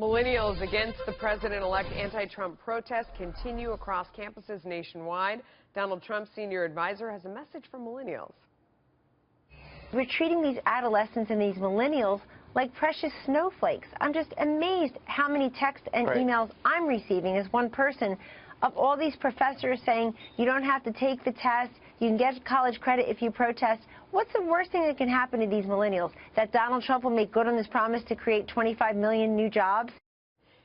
Millennials against the president-elect anti-Trump protests continue across campuses nationwide. Donald Trump's senior advisor has a message for millennials. We're treating these adolescents and these millennials like precious snowflakes. I'm just amazed how many texts and emails I'm receiving as one person of all these professors saying you don't have to take the test, you can get college credit if you protest. What's the worst thing that can happen to these millennials? That Donald Trump will make good on his promise to create 25 million new jobs?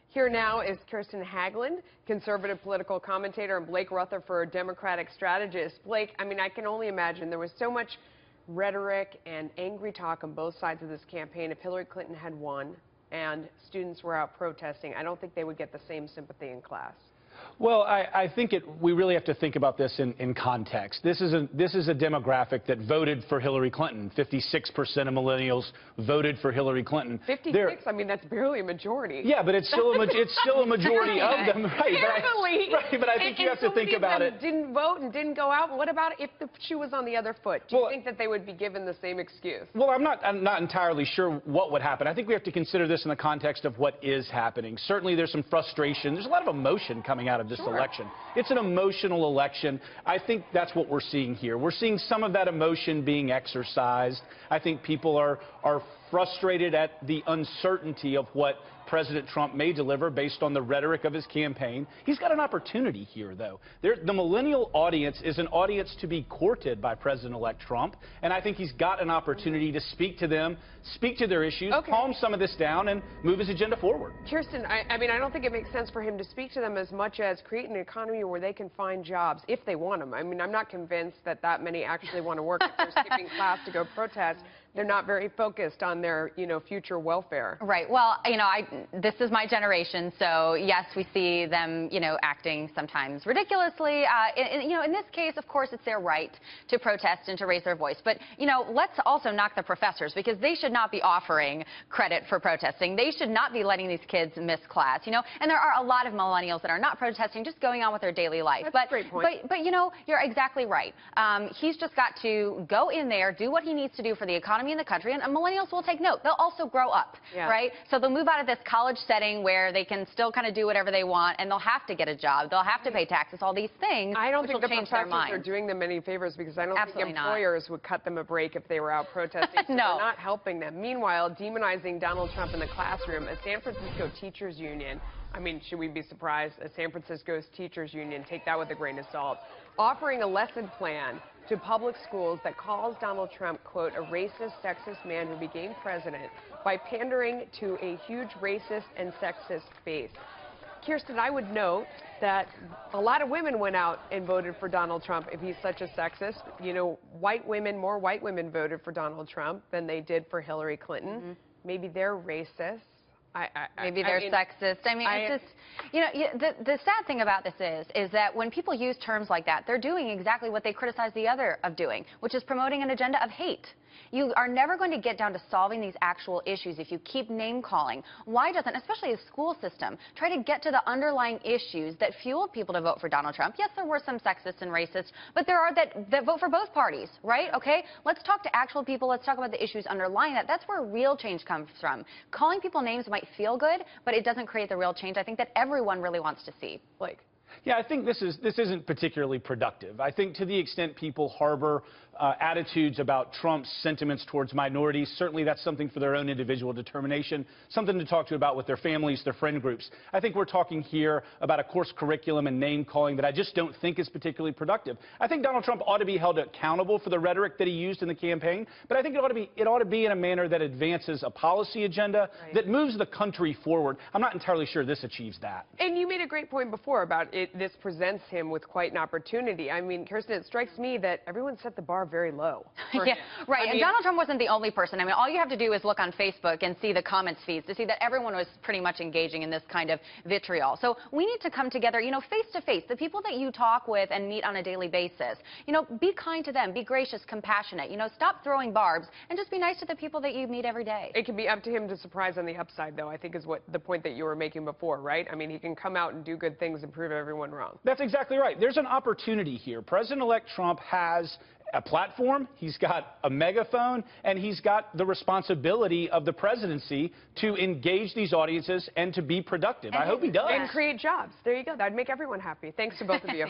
Here now is Kirsten Haglund, conservative political commentator, and Blake Rutherford, Democratic strategist. Blake, I mean, I can only imagine there was so much rhetoric and angry talk on both sides of this campaign. If Hillary Clinton had won and students were out protesting, I don't think they would get the same sympathy in class. Well, I think we really have to think about this in context. This is a demographic that voted for Hillary Clinton. 56% of millennials voted for Hillary Clinton. 56? I mean, that's barely a majority. Yeah, but it's still a majority of them, right? But I think you have to think about it. Didn't vote and didn't go out. What about if the shoe was on the other foot? Do you think that they would be given the same excuse? Well, I'm not entirely sure what would happen. I think we have to consider this in the context of what is happening. Certainly, there's some frustration. There's a lot of emotion coming out of this election. It's an emotional election. I think that's what we're seeing here. We're seeing some of that emotion being exercised. I think people are frustrated at the uncertainty of what President Trump may deliver based on the rhetoric of his campaign. He's got an opportunity here, though. The millennial audience is an audience to be courted by President-elect Trump, and I think he's got an opportunity to speak to them, speak to their issues, calm some of this down, and move his agenda forward. Kirsten, I mean, I don't think it makes sense for him to speak to them as much as create an economy where they can find jobs if they want them. I mean, I'm not convinced that many actually want to work. If they're skipping class to go protest, they're not very focused on their, future welfare. Right. Well, this is my generation, so yes, we see them, acting sometimes ridiculously. In this case, of course, it's their right to protest and to raise their voice. But, let's also knock the professors, because they should not be offering credit for protesting. They should not be letting these kids miss class, And there are a lot of millennials that are not protesting, just going on with their daily life. That's a great point. But you're exactly right. He's just got to go in there, do what he needs to do for the economy in the country, and millennials will take note. They'll also grow up, right? So they'll move out of this college setting where they can still kind of do whatever they want, and they'll have to get a job. They'll have to pay taxes, all these things. I don't think the professors are doing them any favors, because I don't think employers would cut them a break if they were out protesting. So No. They're not helping them. Meanwhile, demonizing Donald Trump in the classroom, a San Francisco teachers union, I mean, should we be surprised? A San Francisco's teachers union, take that with a grain of salt, offering a lesson plan to public schools that calls Donald Trump, quote, a racist, sexist man who became president by pandering to a huge racist and sexist base. Kirsten, I would note that a lot of women went out and voted for Donald Trump if he's such a sexist. More white women voted for Donald Trump than they did for Hillary Clinton. Maybe they're racist. Maybe they're sexist. I mean, it's just, the sad thing about this is that when people use terms like that, they're doing exactly what they criticize the other of doing, which is promoting an agenda of hate. You are never going to get down to solving these actual issues if you keep name-calling. Why doesn't, especially the school system, try to get to the underlying issues that fueled people to vote for Donald Trump? Yes, there were some sexist and racist, but there are that vote for both parties, right? Okay? Let's talk to actual people. Let's talk about the issues underlying that. That's where real change comes from. Calling people names might feel good, but it doesn't create the real change I think that everyone really wants to see. Blake. Yeah, I think this isn't particularly productive. I think to the extent people harbor attitudes about Trump's sentiments towards minorities, certainly that's something for their own individual determination, something to talk to about with their families, their friend groups. I think we're talking here about a course curriculum and name calling that I just don't think is particularly productive. I think Donald Trump ought to be held accountable for the rhetoric that he used in the campaign, but I think it ought to be in a manner that advances a policy agenda that moves the country forward. I'm not entirely sure this achieves that. And you made a great point before about this presents him with quite an opportunity. I mean, Kirsten, it strikes me that everyone set the bar very low. Yeah, right. And Donald Trump wasn't the only person. I mean, all you have to do is look on Facebook and see the comments feeds to see that everyone was pretty much engaging in this kind of vitriol. So we need to come together, face to face, the people that you talk with and meet on a daily basis. Be kind to them, be gracious, compassionate, stop throwing barbs and just be nice to the people that you meet every day. It can be up to him to surprise on the upside, though, I think is what the point that you were making before, right? I mean, he can come out and do good things and prove everyone wrong. That's exactly right. There's an opportunity here. President-elect Trump has a platform, he's got a megaphone, and he's got the responsibility of the presidency to engage these audiences and to be productive. I hope he does. And create jobs. There you go. That'd make everyone happy. Thanks to both of you.